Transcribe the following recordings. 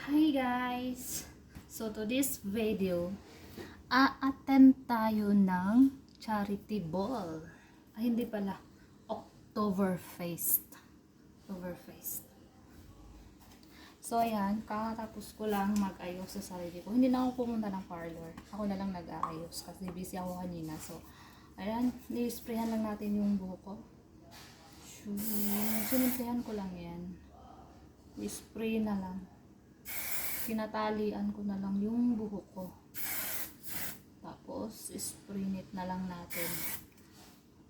Hi guys! So to this video, a-attend tayo ng charity ball. Ay hindi pala, Oktoberfest. Oktoberfest. So ayan, kakatapos ko lang mag-ayos sa sarili ko. Hindi na ako pumunta ng parlor. Ako na lang nag-aayos kasi busy ako kanina. So ayan, ni-sprayhan lang natin yung buhok ko. Sinimplihan ko lang yan. I-spray na lang. Kinatalian ko na lang yung buhok ko. Tapos, spray net na lang natin.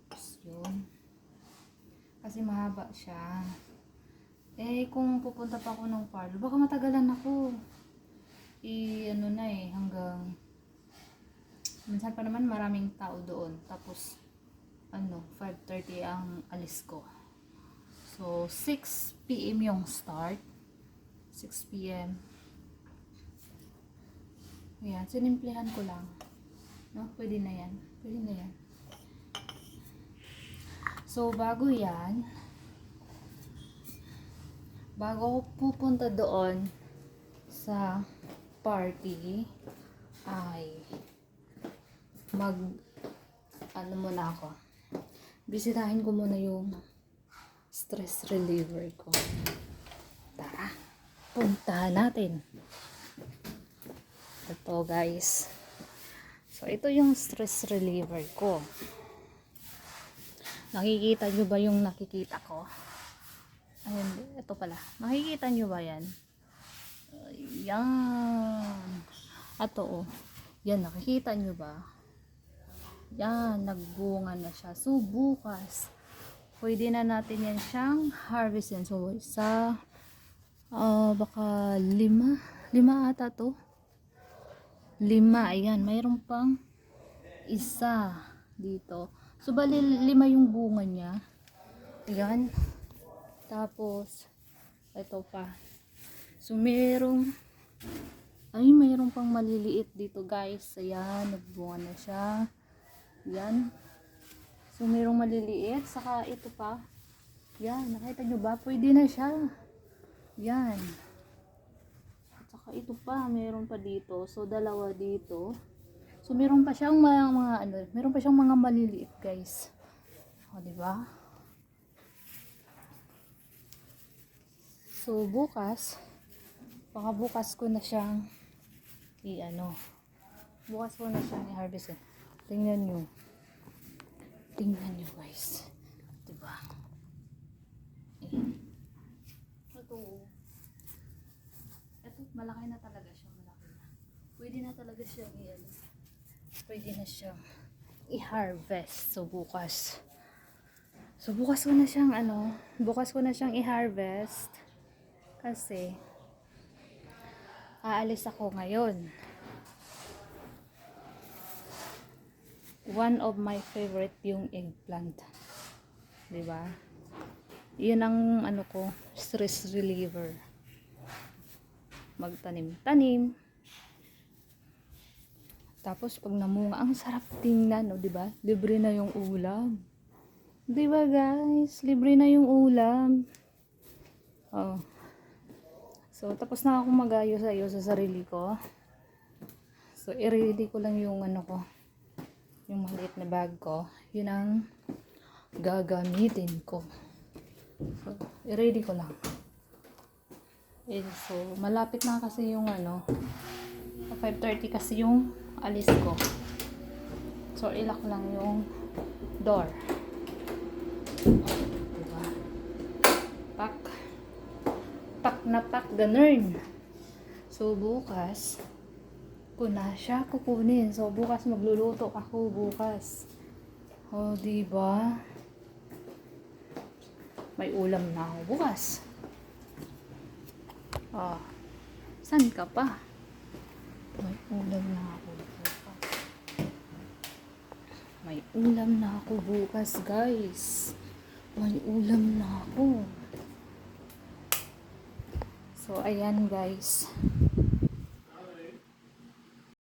Tapos, yun. Kasi mahaba siya. Eh, kung pupunta pa ako ng parlor, baka matagalan ako. Hanggang minsan pa naman maraming tao doon. Tapos, 5:30 ang alis ko. So, 6 PM yung start. 6 PM. Ayan, sinimplihan ko lang. No, pwede na yan. Pwede na yan. So, bago ako pupunta doon sa party, ay muna ako. Bisitahin ko muna yung stress reliever ko. Tara, puntahan natin. Ito guys. So ito yung stress reliever ko. Nakikita nyo ba yung nakikita ko? Ayun, ito pala. Nakikita nyo ba yan? Yan. Ato oh. Yan, nakikita nyo ba? Yan, nagbunga na siya. So bukas, pwede na natin yan siyang harvestin. So baka 5 ata to. 5, ayan, mayroon pang isa dito. So, bali 5 yung bunga niya. Ayan. Tapos, ito pa. So, mayroon pang maliliit dito, guys. Ayan, nagbunga na siya. Ayan. So, mayroong maliliit. Saka, ito pa. Ayan, nakita nyo ba? Pwede na siya. Ayan. Ito pa, meron pa dito. So, dalawa dito. So, meron pa siyang meron pa siyang mga maliliit, guys. O, di ba? So, baka bukas ko na siyang bukas ko na siyang i-harvest. Tingnan nyo, guys. Di ba? Malaki na talaga siya, malaki na. Pwede na talaga siyang i-harvest. So bukas ko na siyang i-harvest kasi aalis ako ngayon. One of my favorite yung eggplant. 'Di ba? 'Yun ang stress reliever. Magtanim-tanim. Tapos pag namunga, ang sarap tingnan, di ba? Libre na yung ulam. Di ba, guys? Libre na yung ulam. Oh. So tapos na ako mag-ayos-ayos sa sarili ko. So i-ready ko lang yung yung maliit na bag ko. Yun ang gagamitin ko. So i-ready ko lang. So, malapit na kasi yung 5:30 kasi yung alis ko. So, ilock lang yung door. Diba? Pak na pak, ganun. So, bukas, ko na siya kukunin. So, bukas magluluto ako bukas. O, diba? May ulam na ako bukas. Saan ka pa? May ulam na ako bukas. May ulam na ako bukas, guys. May ulam na ako. So, ayan, guys.